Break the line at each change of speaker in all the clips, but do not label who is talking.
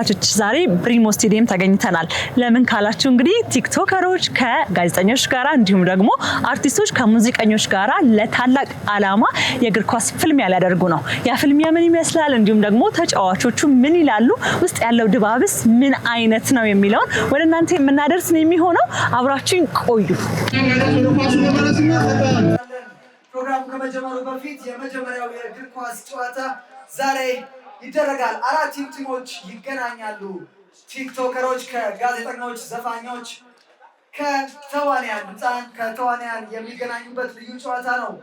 ተመልካቾች ዛሬ ብሪሞ ስቴዲየም ተገኝተናል። ለምን ካላችሁ እንግዲህ ቲክቶከሮች ከጋዜጠኞች ጋራ እንዲሁም ደግሞ አርቲስቶች ከሙዚቀኞች ጋራ ለታላቅ አላማ የእግር ኳስ ፍልሚያ ሊያደርጉ ነው። ያ ፍልሚያ ምን ይመስላል እንዲሁም ደግሞ ተጫዋቾቹ ምን ይላሉ፣ ውስጥ ያለው ድባብስ ምን አይነት ነው የሚለውን ወደ እናንተ የምናደርስ ነው የሚሆነው። አብራችሁን ቆዩ።
ፕሮግራሙ ከመጀመሩ በፊት የመጀመሪያው የእግር ኳስ ጨዋታ ዛሬ ይደረጋል። አራት ቲሞች ይገናኛሉ። ቲክቶከሮች ከጋዜጠኞች፣ ዘፋኞች ከተዋንያን የሚገናኙበት ልዩ ጨዋታ ነው።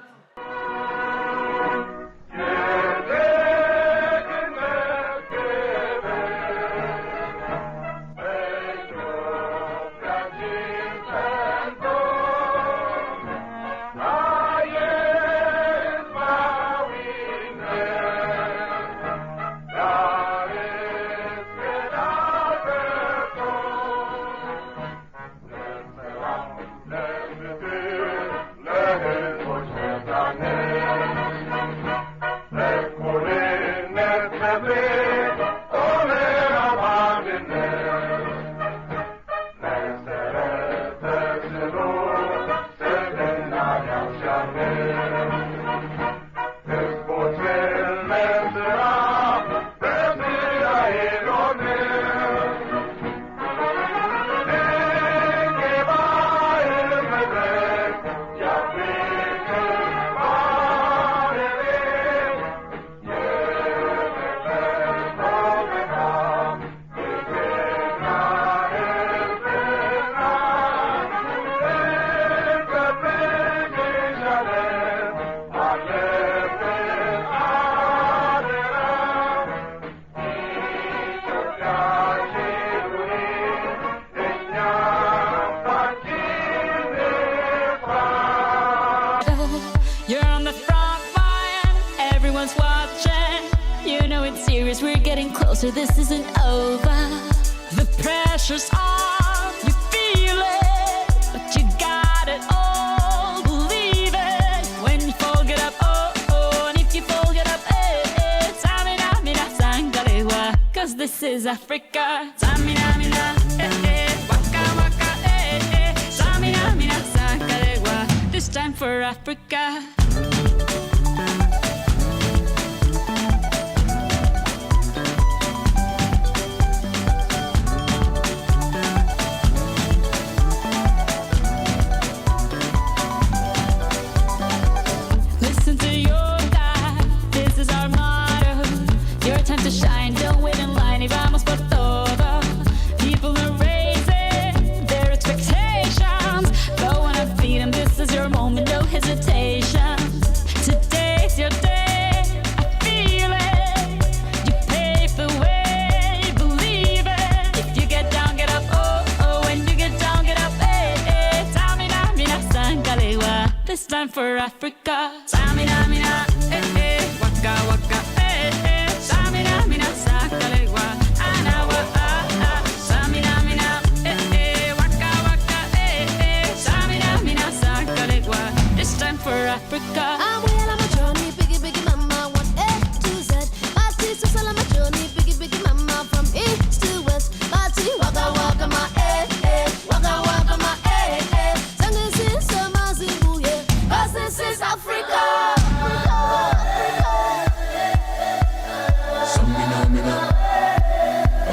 We're getting closer, this isn't over. The pressure's on, you feel it, but you got it all, believe it. When you fall, get up, oh, oh, and if you fall, get up, eh, eh. Samina, mina, sangalewa, cause this is Africa. Samina, mina, eh, eh, waka, waka, eh, eh. Samina, mina, sangalewa, this time for Africa. This time for Africa. Samina, mina, eh, eh, waka, waka, eh, eh. Samina, mina, sakalewa, anawa, ah, ah. Samina, mina, eh, eh, waka, waka, eh, eh. Samina, mina, sakalewa. This time for Africa.
I'm well on my journey, biggie, biggie mama, 1 A to Z. My sister's all on my journey, biggie, biggie mama, from east to west. My tea, waka, waka, my eh, eh, waka, waka, my eh, eh. Sangin' since summer, Zimbabwe. This is Africa.
Samina, mina,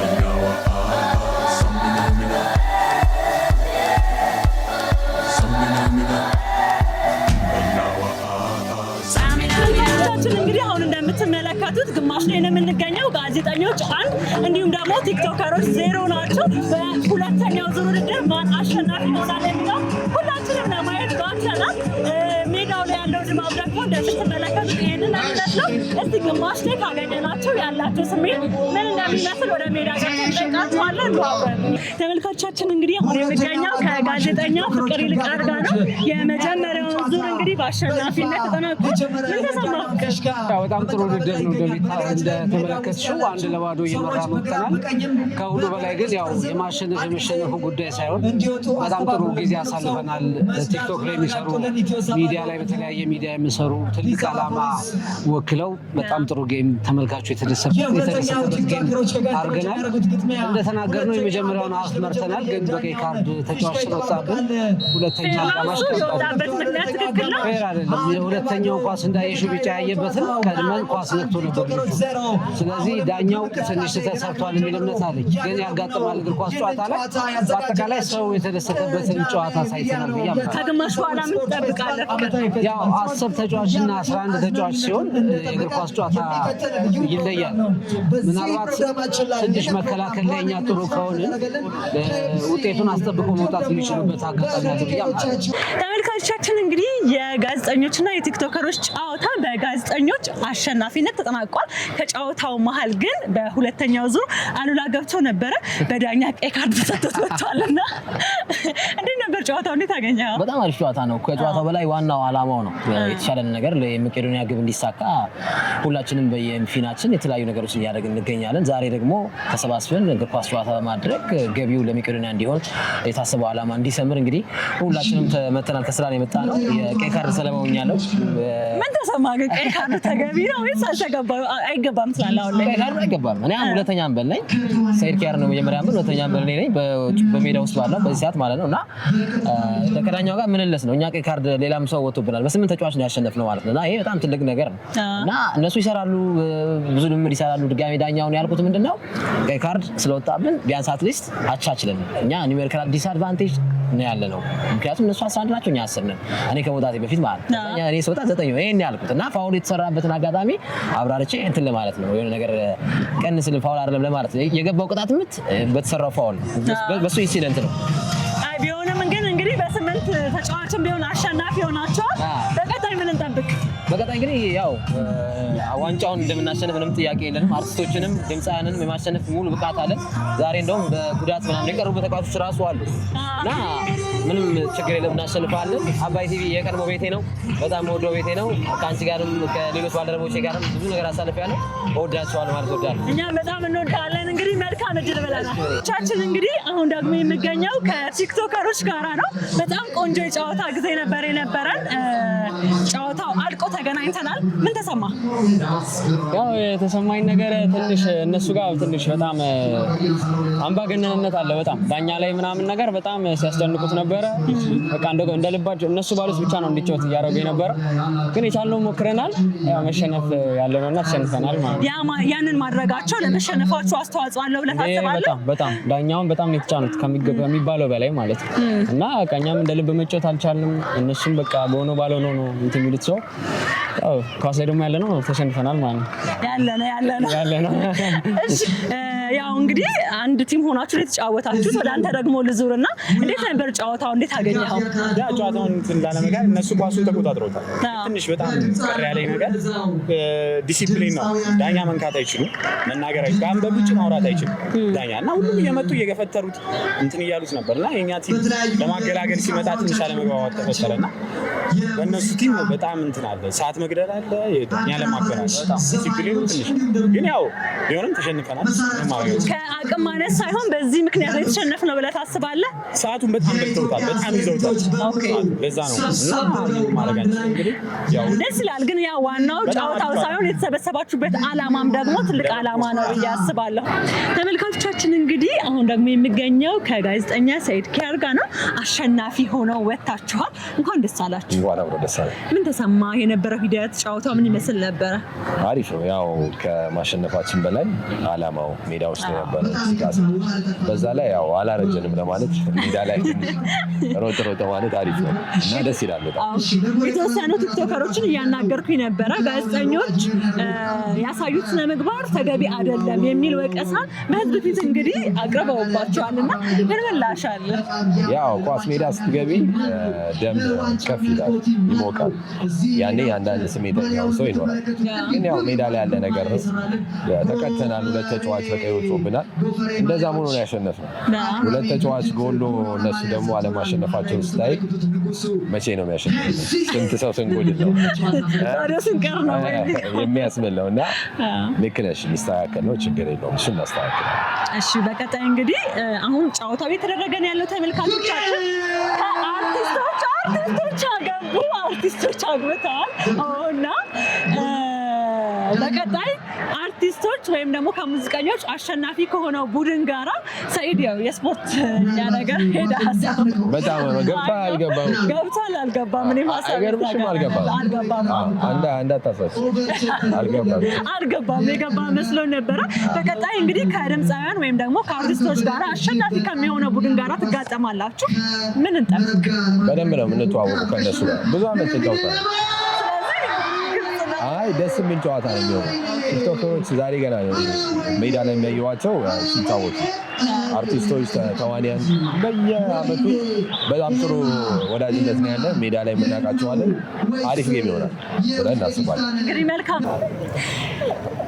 anawa, samina, mina, samina, mina, anawa,
samina, mina። እንግዲህ አሁን እንደምትመለከቱት ግማሽ ላይ ነው የምንገኘው። ጋዜጠኞች አንድ እንዲሁም ደግሞ ቲክቶከሮች 0 ናቸው። በሁለተኛው ዙር ውድድር ማን አሸናፊ ይሆናል የሚለው ሁላችንም ለማየት ጓጉተናል። ሜዳው ላይ ያለው ድባብ ደግሞ እንደምትመለከቱት ይሄንን ነው። እስቲ ግማሽ ላይ ካገኘናቸው ያላቸው ስሜት ምን እንደሚመስል ወደ ሜዳ ገብተን እንጠይቃቸዋለን። ተመልካቾቻችን እንግዲህ አሁን የምገኘው ከጋዜጠኛ ፍቅር ይልቃል ጋር ነው። የመጀመሪያውን ዙር እንግዲህ በአሸናፊነት ተጠናቋል። ምን ተሰማህ?
በጣም ጥሩ ውድድር ነው። እንደተመለከትሽው 1-0 እየመራ መጥተናል። ከሁሉ በላይ ግን ያው የመሸነፉ ጉዳይ ሳይሆን በጣም ጥሩ ጊዜ አሳልፈናል። ቲክቶክ ላይ የሚሰሩ ሚዲያ ላይ በተለያየ ሚዲያ የሚሰሩ ትልቅ ዓላማ ወክለው በጣም ጥሩ ጌም ተመልካቹ የተደሰተበት ጌም አድርገናል። እንደተናገርነው የመጀመሪያውን ሀፍ መርተናል፣ ግን በቀይ ካርድ ተጫዋች ስለወጣብን ሁለተኛ አጋማሽ
የወጣበት ምክንያት ትክክል ነው።
ፌር አይደለም። የሁለተኛው ኳስ እንዳየሽው ቢጫ ያየበትን ቀድመን ኳስ ነክቶ ነበር። ስለዚህ ዳኛው ትንሽ ስህተት ሰርቷል የሚል እምነት አለኝ። ግን ያጋጥማል እግር ኳስ ጨዋታ ላይ በአጠቃላይ ሰው የተደሰተበትን ጨዋታ ሳይተናል ብዬ አምናለሁ።
ከግማሽ በኋላ ምን ትጠብቃለህ?
ያው 10 ተጫዋችና 11 ተጫዋች ሲሆን የእግር ኳስ ጨዋታ ይለያል። ምናልባት ትንሽ መከላከል ላይ እኛ ጥሩ ከሆነ ውጤቱን አስጠብቆ መውጣት የሚችሉበት አጋጣሚ አለ ብዬ አምናለሁ።
ተመልካቾቻችን እንግዲህ የጋዜጠኞችና የቲክቶከሮች ጨዋታ በጋዜጠኞች አሸናፊነት ተጠናቋል። ከጨዋታው መሀል ግን በሁለተኛው ዙር አሉላ ገብቶ ነበረ በዳኛ ቀይ ካርድ ተሰጥቶት ወጥቷልና እንዴት ነበር ጨዋታው? እንዴት አገኘኸው?
በጣም አሪፍ ጨዋታ ነው። ከጨዋታው በላይ ዋናው ዓላማው ነው የተሻለን ነገር ለመቄዶንያ ግብ እንዲሳካ ሁላችንም በየፊናችን የተለያዩ ነገሮች እያደረግን እንገኛለን። ዛሬ ደግሞ ተሰባስበን እግር ኳስ ጨዋታ በማድረግ ገቢው ለመቄዶንያ እንዲሆን የታሰበው ዓላማ እንዲሰምር እንግዲህ ሁላችንም ተመተናል። ከስራ ነው የመጣ ነው። የቀይ ካርድ ሰለባ ሆኛለሁ።
ምን ተሰማህ ግን? ቀይ ካርድ ተገቢ ነው ወይስ አልተገባም? አይገባም ትላለህ? አሁን ላይ
ቀይ ካርድ አይገባም። እኔ አሁን ሁለተኛ አንበል ነኝ። ሰይድ ኪያር ነው መጀመሪያ አንበል፣ ሁለተኛ አንበል እኔ ነኝ በሜዳ ውስጥ ባለው በዚህ ሰዓት ማለት ነው። እና ከዳኛው ጋር ምንለስ ነው እኛ ቀይ ካርድ ሌላም ሰው ወጥቶብናል። በ8 ተጫዋች ነው ያሸነፍነው ማለት ነው። እና ይሄ በጣም ትልቅ ነገር ነው። እና እነሱ ይሰራሉ፣ ብዙ ልምድ ይሰራሉ። ድጋሚ ዳኛውን ያልኩት ምንድነው ቀይ ካርድ ስለወጣብን ቢያንስ አትሊስት አቻችለን እኛ ኒውሜሪካል ዲስአድቫንቴጅ ነው ያለ ነው። ምክንያቱም እነሱ 11 ናቸው፣ እኛ 10 ነን። እኔ ከመውጣቴ በፊት ማለት ነው እኔ ስወጣ 9 ነው ይሄን ያልኩት። እና ፋውል የተሰራበትን አጋጣሚ አብራርቼ እንትን ለማለት ነው የሆነ ነገር ቀንስ ፋውል አይደለም ለማለት ነው። የገባው ቅጣት ምት በተሰራው ፋውል በሱ ኢንሲደንት ነው።
አይ ቢሆንም ግን እንግዲህ በ8 ተጫዋችም ቢሆን አሸናፊ ሆናቸዋል። በቀጣይ ምን እንጠብቅ?
በቀጣይ እንግዲህ ያው ዋንጫውን እንደምናሸንፍ ምንም ጥያቄ የለንም። አርቲስቶችንም ድምፃውያንንም የማሸነፍ ሙሉ ብቃት አለን። ዛሬ እንደውም በጉዳት ምናምን የቀሩ ተጫዋቾች ራሱ አሉ እና ምንም ችግር የለም፣ እናሸንፋለን። አባይ ቲቪ የቀድሞ ቤቴ ነው፣ በጣም ወደው ቤቴ ነው። ከአንቺ ጋርም ከሌሎች ባልደረቦቼ ጋርም ብዙ ነገር አሳልፊያለሁ። እወዳቸዋለሁ ማለት እወዳለሁ።
እኛም በጣም እንወዳለን። እንግዲህ መልካም እድል ብለናል። ቻችን እንግዲህ አሁን ደግሞ የሚገኘው ከቲክቶከሮች ጋራ ነው። በጣም ቆንጆ የጨዋታ ጊዜ ነበር የነበረን። ጨዋታው አልቆ ተገናኝተናል። ምን ተሰማ?
ያው የተሰማኝ ነገር ትንሽ እነሱ ጋር ትንሽ በጣም አምባገነንነት አለ። በጣም ዳኛ ላይ ምናምን ነገር በጣም ሲያስጨንቁት ነበረ። በቃ እንደ ልባቸው እነሱ ባሉት ብቻ ነው እንዲጫወት እያደረጉ የነበረ። ግን የቻልነው ሞክረናል። ያው መሸነፍ ያለ ነውና ተሸንፈናል ማለት ነው።
ያንን ማድረጋቸው ለመሸነፋቸው አስተዋጽኦ አለው ብለህ ታስባለህ?
በጣም ዳኛውን በጣም ነው የተጫኑት ከሚባለው በላይ ማለት ነው። እና በቃ እኛም እንደ ልብ መጫወት አልቻልንም። እነሱም በቃ በሆነ ባለው ነው እንትን የሚሉት ሰው ያው ኳስ ላይ ደግሞ ያለ ነው ተሸንፈናል ማለት ነው። ያለ ነው። እሺ ያው እንግዲህ አንድ ቲም ሆናችሁ የተጫወታችሁት። ወደ አንተ ደግሞ ልዙርና እንዴት ነበር ጨዋታው? እንዴት አገኘኸው? ያ ጨዋታውን እንትን ላለመጋር እነሱ ኳሱን ተቆጣጥሮታል። ትንሽ በጣም ቀር ያለኝ ነገር ዲሲፕሊን ነው። ዳኛ መንካት አይችሉም፣ መናገር አይችሉም፣ ከአንበብ ውጭ ማውራት አይችሉም ዳኛ እና ሁሉም እየመጡ እየገፈተሩት እንትን እያሉት ነበርና የኛ ቲም ለማገላገል ሲመጣ ትንሽ አለመግባባት ተፈጠረና በእነሱ ቲም በጣም እንትን አለ፣ ሰዓት መግደል አለ፣ ዳኛ ለማክበር አለ። በጣም ዲሲፕሊኑ ትንሽ ግን ያው ቢሆንም ተሸንፈናል።
ከአቅም ማነስ ሳይሆን በዚህ ምክንያት ላይ የተሸነፍነው ብለህ ታስባለህ?
ሰዓቱን በጣም በልተውታል፣ በጣም ይዘውታል። ለዛ ነው እና ማረጋችን እንግዲህ ያው
ደስ ይላል። ግን ያው ዋናው ጨዋታው ሳይሆን የተሰበሰባችሁበት ዓላማም ደግሞ ትልቅ ዓላማ ነው ብዬ አስባለሁ። ተመልካቾቻችን እንግዲህ አሁን ደግሞ የሚገኘው ከጋዜጠኛ ሰይድ ኪያር ጋር ነው። አሸናፊ ሆነው ወጥታችኋል። እንኳን ደስ አላችሁ።
እንኳን አብሮ ደስ አለ።
ምን ተሰማ? የነበረው ሂደት ጨዋታው ምን ይመስል ነበረ?
አሪፍ ነው። ያው ከማሸነፋችን በላይ ዓላማው ሜዳ ውስጥ የነበረ እንቅስቃሴ፣ በዛ ላይ ያው አላረጀንም ለማለት ሜዳ ላይ ሮጥ ማለት አሪፍ ነው እና ደስ ይላል በጣም።
የተወሰኑ ቲክቶከሮችን እያናገርኩኝ ነበረ። ጋዜጠኞች ያሳዩት ስነ ምግባር ተገቢ አይደለም የሚል ወቀሳ በህዝብ ፊት እንግዲህ አቅርበውባቸዋልና ምን ምላሽ አለ?
ያው ኳስ ሜዳ ስትገቢ ደም ከፍ ይላል፣ ይሞቃል። ያኔ አንዳንድ ስሜተኛው ሰው ይኖራል። ግን ያው ሜዳ ላይ ያለ ነገር ነው። ተቀተናል። ሁለት ተጫዋች በቀይ ወጥቶብናል። እንደዛ ሆኖ ነው ያሸነፍነው። ሁለት ተጫዋች ጎሎ፣ እነሱ ደግሞ አለማሸነፋቸው ስታይ መቼ ነው የሚያሸንፈው? ስንት ሰው ስንጎል ነው የሚያስብለው። እና ልክ ነሽ፣ የሚስተካከል ነው፣ ችግር የለውም፣ እሱ እናስተካክላለን።
እሺ በቀጣይ እንግዲህ አሁን ጨዋታው እየተደረገ ነው ያለው። ተመልካቾቻችን አርቲስቶች አገቡ፣ አርቲስቶች አግብተዋል እና በቀጣይ አርቲስቶች ወይም ደግሞ ከሙዚቀኞች አሸናፊ ከሆነው ቡድን ጋራ ሰኢድ ያው የስፖርት ነገር ሄዳ ሀሳብ
በጣም ገባ አልገባም
ገብቷል አልገባም እኔ ማሳብ
አይገርምሽም አልገባም እንዳታሳስ
አልገባም የገባ መስሎ ነበረ። በቀጣይ እንግዲህ ከድምፃውያን ወይም ደግሞ ከአርቲስቶች ጋራ አሸናፊ ከሚሆነው ቡድን ጋራ ትጋጠማላችሁ። ምን እንጠብቅ?
በደንብ ነው የምንተዋወቁ ከእነሱ ጋር ብዙ አመት ተጫውተናል። አይ ደስ የሚል ጨዋታ ነው የሚሆነው። ቲክቶከሮች ዛሬ ገና ሜዳ ላይ የሚያዩዋቸው ሲጫወቱ አርቲስቶች ተዋንያን በየአመቱ በጣም ጥሩ ወዳጅነት ነው ያለ። ሜዳ ላይ የምናውቃቸዋለን። አሪፍ ጌም ይሆናል ብለን እናስባለን።
እንግዲህ መልካም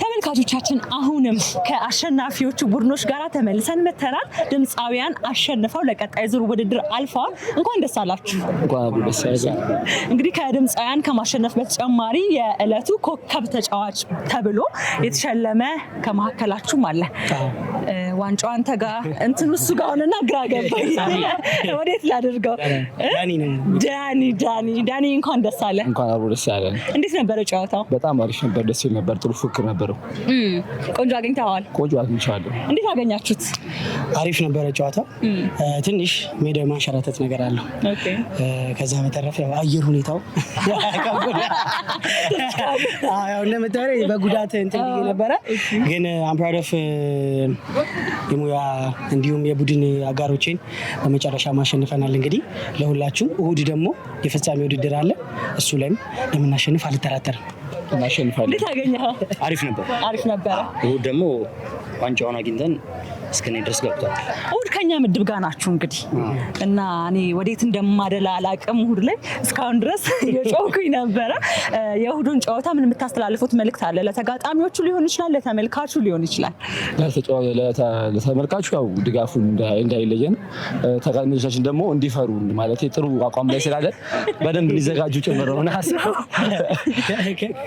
ተመልካቾቻችን፣ አሁንም ከአሸናፊዎቹ ቡድኖች ጋር ተመልሰን መተናል። ድምፃውያን አሸንፈው ለቀጣይ ዙር ውድድር አልፈዋል። እንኳን ደስ አላችሁ። እንግዲህ ከድምፃውያን ከማሸነፍ በተጨማሪ የዕለቱ ኮከብ ተጫዋች ተብሎ የተሸለመ ከመካከላችሁም አለ። ዋንጫው አንተ ጋር እንትን እሱ ጋር ሆነና ግራ ገባኝ። ወዴት ላድርገው? ዳኒ እንኳን ደስ አለ።
እንኳን አብሮ ደስ አለ።
እንዴት ነበረ ጨዋታው?
በጣም አሪፍ ነበር፣ ደስ ይል ነበር። ጥሩ ፉክክር ነበረው።
ቆንጆ አግኝተዋል?
ቆንጆ አግኝቻለሁ።
እንዴት አገኛችሁት?
አሪፍ ነበረ ጨዋታው። ትንሽ ሜዳ ማንሸራተት ነገር አለው። ከዛ በተረፈ ያው አየር ሁኔታው ያው እንደምታውቁ በጉዳት እንትን ብዬ ነበረ፣ ግን አም ፕራውድ ኦፍ የሙያ እንዲሁም የቡድን አጋሮቼን በመጨረሻ ማሸንፈናል። እንግዲህ ለሁላችሁም እሁድ ደግሞ የፍጻሜ ውድድር አለ። እሱ ላይም እንደምናሸንፍ አልጠራጠርም።
እናሸንፋለን።
እንዴት አገኘኸው?
አሪፍ ነበር።
እሁድ ደግሞ ዋንጫውን አግኝተን እስከኔ ድረስ ገብቷል።
እሁድ ከኛ ምድብ ጋር ናችሁ እንግዲህ እና እኔ ወዴት እንደማደላ አላቅም። እሁድ ላይ እስካሁን ድረስ የጮኩኝ ነበረ። የእሁዱን ጨዋታ ምን የምታስተላልፉት መልእክት አለ? ለተጋጣሚዎቹ ሊሆን ይችላል፣ ለተመልካቹ ሊሆን ይችላል።
ለተመልካቹ ያው ድጋፉ እንዳይለየን፣ ተጋጣሚዎቻችን ደግሞ እንዲፈሩ ማለት ጥሩ አቋም ላይ ስላለ በደንብ እንዲዘጋጁ ጭምር ነው ሀሳብ።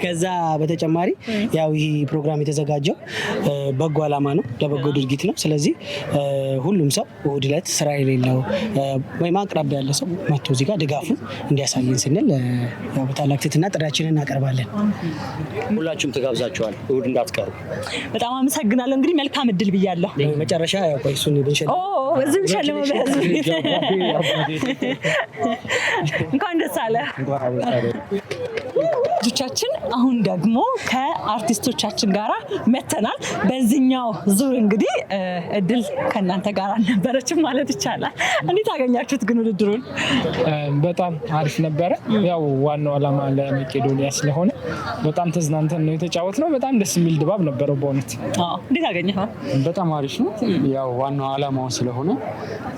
ከዛ በተጨማሪ ያው ይህ ፕሮግራም የተዘጋጀው በጎ ዓላማ ነው፣ ለበጎ ድርጊት ነው። ስለዚህ ሁሉም ሰው እሁድ ዕለት ስራ የሌለው ወይም አቅራቢያ ያለ ሰው መጥቶ እዚህ ጋር ድጋፉን እንዲያሳየን ስንል ያው በታላቅ ትህትና ጥሪያችንን እናቀርባለን።
ሁላችሁም ተጋብዛችኋል፣ እሁድ እንዳትቀሩ።
በጣም አመሰግናለሁ። እንግዲህ መልካም እድል ብያለሁ።
መጨረሻ ያው ቆይ እሱን ብንሸልም
እዚህ ብንሸልመው እንኳን ደስ አለ ልጆቻችን። አሁን ደግሞ ከአርቲስቶቻችን ጋራ መተናል። በዚህኛው ዙር እንግዲህ እድል ከእናንተ ጋር አልነበረችም ማለት ይቻላል። እንዴት አገኛችሁት ግን ውድድሩን?
በጣም አሪፍ ነበረ። ያው ዋናው ዓላማ ለመቄዶንያ ስለሆነ በጣም ተዝናንተን ነው የተጫወትነው። በጣም ደስ የሚል ድባብ ነበረው በእውነት።
እንዴት አገኘኸው?
በጣም አሪፍ ነው። ያው ዋናው ዓላማው ስለሆነ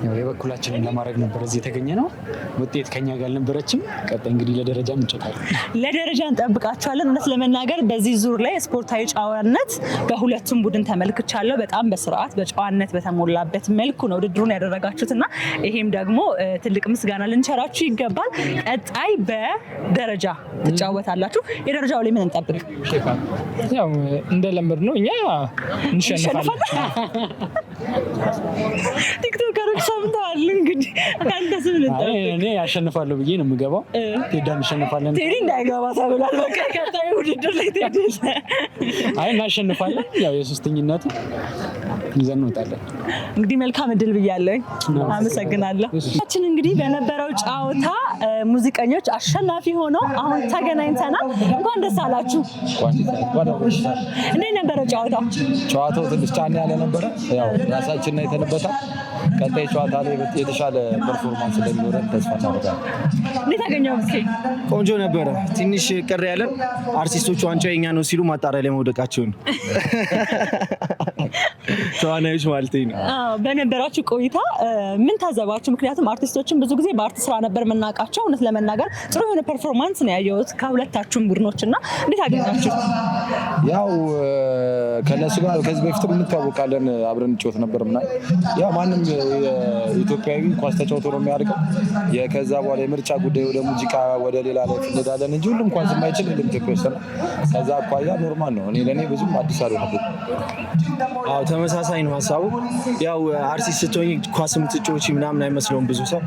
ያው የበኩላችንን ለማድረግ ነበር እዚህ የተገኘ ነው። ውጤት ከኛ ጋር አልነበረችም። ቀጣይ እንግዲህ ለደረጃ እንጨታለን።
ለደረጃ እንጠብቃቸዋለን። እውነት ለመናገር በዚህ ዙር ላይ ስፖርታዊ ጨዋነት በሁለቱም ቡድን ተመልክቻለሁ። በጣም በስርዓት በጨዋነት በተሞላበት መልኩ ነው ውድድሩን ያደረጋችሁትና ይሄም ደግሞ ትልቅ ምስጋና ልንቸራችሁ ይገባል። ቀጣይ በደረጃ ትጫወታላችሁ። የደረጃው ላይ ምን እንጠብቅ?
ያው እንደለመድ ነው እኛ እንሸንፋለን።
ቲክቶከሮች ሰምተዋል እንግዲህ አንተስ ምን እንጠብቅ?
እኔ ያሸንፋለሁ ብዬ ነው የምገባው። ቴዲ እንሸንፋለን።
ቴዲ እንዳይገባ ተብሏል። በቃ ቀጣይ ውድድር ላይ ቴዲ
አይ እናሸንፋለን። ያው የሶስተኝነቱ ይዘን እንወጣለን።
እንግዲህ መልካም እድል ብያለሁ። አመሰግናለሁ። እንግዲህ በነበረው ጨዋታ ሙዚቀኞች አሸናፊ ሆነው አሁን ተገናኝተናል። እንኳን ደስ አላችሁ። እንዴት ነበረ ጨዋታው?
ጨዋታው ትንሽ ጫና ያለ ነበረ። ያው ራሳችንን አይተንበታል። ቀጣይ ጨዋታ ላይ የተሻለ ፐርፎርማንስ እንደሚኖረን ተስፋ እናደርጋለን።
እንዴት አገኘው? እስኪ
ቆንጆ ነበረ። ትንሽ ቅር ያለን አርቲስቶቹ ዋንጫው የኛ ነው ሲሉ ማጣሪያ ላይ መውደቃቸውን ተዋናዮች ማለት ነው።
በነበራችሁ ቆይታ ምን ታዘባችሁ? ምክንያቱም አርቲስቶችን ብዙ ጊዜ በአርት ስራ ነበር የምናውቃቸው። እውነት ለመናገር ጥሩ የሆነ ፐርፎርማንስ ነው ያየሁት ከሁለታችሁም ቡድኖች እና እንዴት አገኛችሁ?
ያው ከነሱ ጋር ከዚህ በፊት እንተዋወቃለን፣ አብረን እንጫወት ነበር ምናምን። ያው ማንም ኢትዮጵያዊ ኳስ ተጫውቶ ነው የሚያድገው። ከዛ በኋላ የምርጫ ጉዳይ ወደ ሙዚቃ ወደ ሌላ ላይ እንሄዳለን እንጂ ሁሉም ኳስ የማይችል እንደ ኢትዮጵያ ውስጥ ነው። ከዛ አኳያ ኖርማል ነው። ለእኔ ብዙም አዲስ አልሆነብኝም።
ተመሳሳይ ተመሳሳይ ነው ሀሳቡ። ያው አርቲስት ስትሆኚ ኳስ የምትጫወቺ ምናምን አይመስለውም ብዙ ሰው።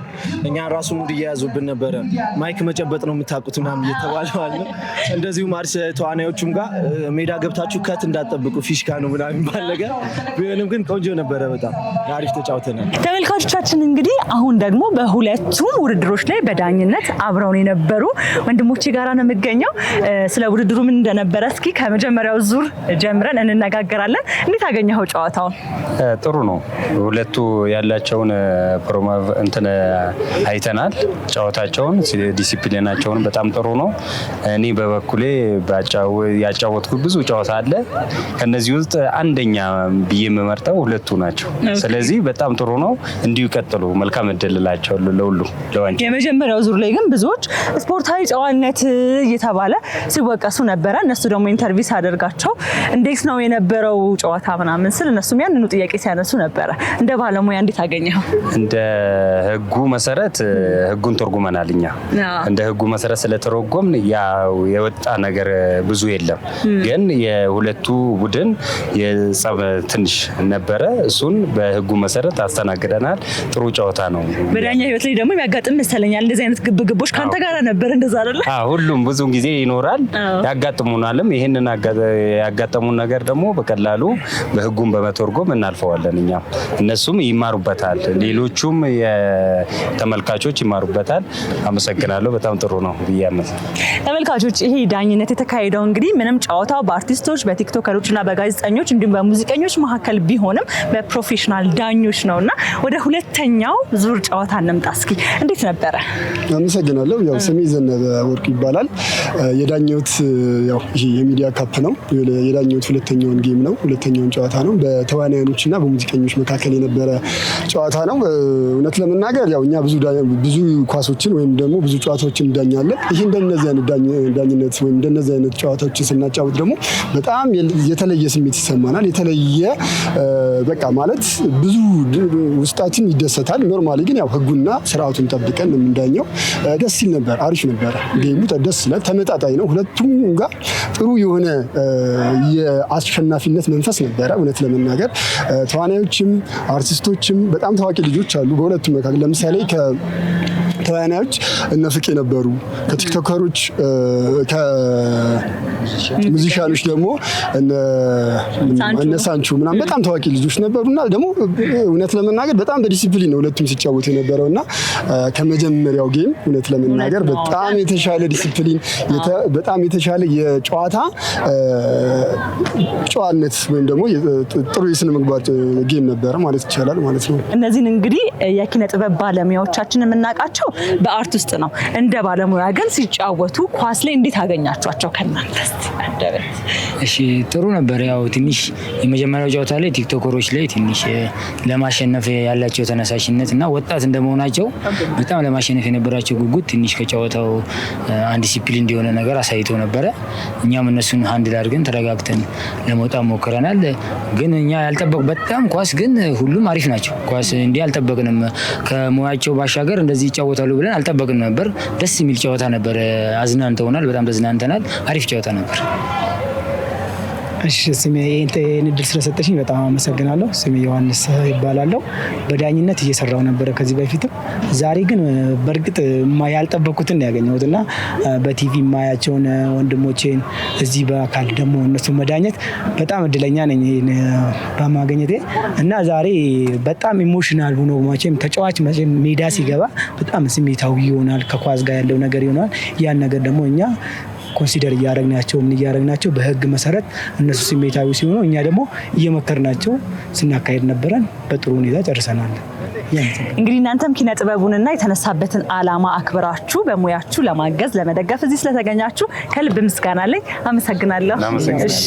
እኛ ራሱ ሙድ እየያዙብን ነበረ። ማይክ መጨበጥ ነው የምታውቁት ምናምን እየተባለ ማለት ነው። እንደዚሁም ተዋናዮቹም ጋር ሜዳ ገብታችሁ ከት እንዳትጠብቁ ፊሽካ ነው ምናምን የሚባል ነገር ቢሆንም ግን ቆንጆ ነበረ። በጣም አሪፍ ተጫውተናል።
ተመልካቾቻችን እንግዲህ አሁን ደግሞ በሁለቱም ውድድሮች ላይ በዳኝነት አብረውን የነበሩ ወንድሞቼ ጋራ ነው የምገኘው። ስለ ውድድሩ ምን እንደነበረ እስኪ ከመጀመሪያው ዙር ጀምረን እንነጋገራለን። እንዴት አገኘኸው ጨዋታውን?
ጥሩ ነው። ሁለቱ ያላቸውን አይተናል። ጨዋታቸውን ዲሲፕሊናቸውን በጣም ጥሩ ነው። እኔ በበኩሌ ያጫወትኩት ብዙ ጨዋታ አለ። ከነዚህ ውስጥ አንደኛ ብዬ የምመርጠው ሁለቱ ናቸው። ስለዚህ በጣም ጥሩ ነው። እንዲሁ ይቀጥሉ። መልካም እድል እላቸዋለሁ ለሁሉ ለዋንጫ።
የመጀመሪያው ዙር ላይ ግን ብዙዎች ስፖርታዊ ጨዋነት እየተባለ ሲወቀሱ ነበረ። እነሱ ደግሞ ኢንተርቪው ሲያደርጋቸው እንዴት ነው የነበረው ጨዋታ ምናምን ስል እነሱም ያንኑ ጥያቄ ሲያነሱ ነበረ። እንደ ባለሙያ እንዴት አገኘኸው?
እንደ ህጉ መሰረት ህጉን ተርጉመናል። እኛ እንደ ህጉ መሰረት ስለተረጎምን ያው የወጣ ነገር ብዙ የለም። ግን የሁለቱ ቡድን የጸብ ትንሽ ነበረ። እሱን በህጉ መሰረት አስተናግደናል። ጥሩ ጨዋታ ነው።
በዳኛ ህይወት ላይ ደግሞ የሚያጋጥም መሰለኛል እንደዚህ አይነት ግብግቦች ካንተ ጋር ነበር እንደዛ አይደለ?
ሁሉም ብዙ ጊዜ ይኖራል፣ ያጋጥሙናልም። ይሄንን ያጋጠሙን ነገር ደግሞ በቀላሉ በህጉን በመተርጎም እናልፈዋለን። እኛም እነሱም ይማሩበታል፣ ሌሎቹም የተመልካቾች ይማሩበታል። አመሰግናለሁ። በጣም ጥሩ ነው ብያለሁ።
ተመልካቾች ይሄ ዳኝነት የተካሄደው እንግዲህ ምንም ጨዋታው በአርቲስቶች በቲክቶከሮችና በጋዜጠኞች እንዲሁም በሙዚቀኞች መካከል ቢሆንም በፕሮፌሽናል ዳኞች ነውና ወደ ሁለተኛው ዙር ጨዋታ እንምጣ እስኪ። እንዴት ነበረ?
አመሰግናለሁ። ያው ስሜ ዘነበ ወርቁ ይባላል። የዳኘሁት ያው ይሄ የሚዲያ ካፕ ነው። የዳኘሁት ሁለተኛውን ጌም ነው፣ ሁለተኛውን ጨዋታ ነው። በተዋናዮችና በሙዚቀኞች መካከል የነበረ ጨዋታ ነው። እውነት ለመናገር ያው እኛ ብዙ ኳሶችን ወይም ደግሞ ብዙ ጨዋታዎችን እንዳኛለን። ይሄ እንደነዚህ አይነት ዳኝነት ወይም እንደነዚህ አይነት ጨዋታዎችን ስናጫወት ደግሞ በጣም የተለየ ስሜት ይሰማናል። የተለየ በቃ ማለት ብዙ ውስጣችን ይደሰታል። ኖርማሊ ግን ያው ህጉና ስርዓቱን ጠብቀን ነው የምንዳኘው። ደስ ሲል ነበር፣ አሪፍ ነበረ። ጌሙ ደስ ይላል፣ ተመጣጣኝ ነው። ሁለቱም ጋር ጥሩ የሆነ የአሸናፊነት መንፈስ ነበረ። እውነት ለመናገር ተዋናዮችም አርቲስቶችም በጣም ታዋቂ ልጆች አሉ በሁለቱም መካከል። ለምሳሌ ከተዋናዮች እነ ፍቄ ነበሩ፣ ከቲክቶከሮች ከሙዚሻኖች ደግሞ እነ ሳንቹ ምናምን በጣም ታዋቂ ልጆች ነበሩና ደግሞ እውነት ለመናገር በጣም በዲሲፕሊን ነው ሁለቱም ሲጫወቱ የነበረውና ከመጀመሪያው ጌም እውነት ለመናገር በጣም የተሻለ ዲሲፕሊን በጣም የተሻለ የጨዋታ ጨዋነት ወይም ደግሞ ጥሩ የስነ ምግባር ጌም ነበረ ማለት ይቻላል ማለት ነው።
እነዚህን እንግዲህ የኪነ ጥበብ ባለሙያዎቻችን የምናውቃቸው በአርት ውስጥ ነው። እንደ ባለሙያ ግን ሲጫወቱ ኳስ ላይ እንዴት አገኛቸዋቸው ከእናንተ?
እሺ ጥሩ ነበር። ያው ትንሽ የመጀመሪያው ጨዋታ ላይ ቲክቶከሮች ላይ ትንሽ ለማሸነፍ ያላቸው ተነሳሽነት እና ወጣት እንደመሆናቸው በጣም ለማሸነፍ የነበራቸው ጉጉት ትንሽ ከጨዋታው አንድ ዲሲፕሊን እንዲሆነ ነገር አሳይቶ ነበረ። እኛም እነሱን አንድ ላይ አድርገን ተረጋግተን ለመውጣት ሞክረናል። ግን እኛ ያልጠበቅ በጣም ኳስ ግን ሁሉም አሪፍ ናቸው። ኳስ እንዲህ አልጠበቅንም። ከሙያቸው ባሻገር እንደዚህ ይጫወታሉ ብለን አልጠበቅንም ነበር። ደስ የሚል ጨዋታ ነበር። አዝናንተውናል። በጣም ተዝናንተናል። አሪፍ ጨዋታ ነበር።
እሺ ስሜ ይሄን እድል ስለሰጠሽኝ በጣም አመሰግናለሁ። ስሜ ዮሐንስ ይባላለሁ። በዳኝነት እየሰራው ነበር ከዚህ በፊትም። ዛሬ ግን በእርግጥ ያልጠበቅኩትን ያገኘሁትና በቲቪ ማያቸውን ወንድሞቼን እዚህ በአካል ደግሞ እነሱ መዳኘት በጣም እድለኛ ነኝ በማግኘቴ እና ዛሬ በጣም ኢሞሽናል ሆኖ መቼም ተጫዋች ሜዳ ሲገባ በጣም ስሜታዊ ይሆናል። ከኳስ ጋር ያለው ነገር ይሆናል። ያን ነገር ደግሞ እኛ ኮንሲደር እያደረግናቸው በህግ መሰረት እነሱ ስሜታዊ ሲሆኑ እኛ ደግሞ እየመከርናቸው ስናካሄድ ነበረን። በጥሩ ሁኔታ ጨርሰናል።
እንግዲህ እናንተም ኪነ ጥበቡንና የተነሳበትን ዓላማ አክብራችሁ በሙያችሁ ለማገዝ ለመደገፍ እዚህ ስለተገኛችሁ ከልብ ምስጋና አለኝ። አመሰግናለሁ። እሺ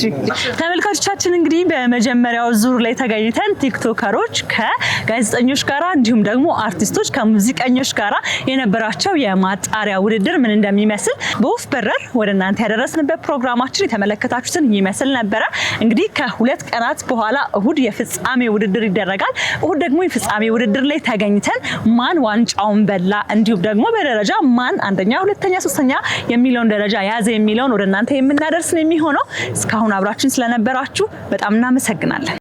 ተመልካቾቻችን እንግዲህ በመጀመሪያው ዙር ላይ ተገኝተን ቲክቶከሮች ከጋዜጠኞች ጋራ እንዲሁም ደግሞ አርቲስቶች ከሙዚቀኞች ጋራ የነበራቸው የማጣሪያ ውድድር ምን እንደሚመስል በወፍ በረር ወደ እናንተ ያደረስንበት ፕሮግራማችን የተመለከታችሁትን ይመስል ነበረ። እንግዲህ ከሁለት ቀናት በኋላ እሁድ የፍጻሜ ውድድር ይደረጋል። እሁድ ደግሞ የፍጻሜ ውድድር ላይ ተገኝተን ማን ዋንጫውን በላ እንዲሁም ደግሞ በደረጃ ማን አንደኛ፣ ሁለተኛ፣ ሶስተኛ የሚለውን ደረጃ ያዘ የሚለውን ወደ እናንተ የምናደርስ ነው የሚሆነው። እስካሁን አብራችን ስለነበራችሁ በጣም እናመሰግናለን።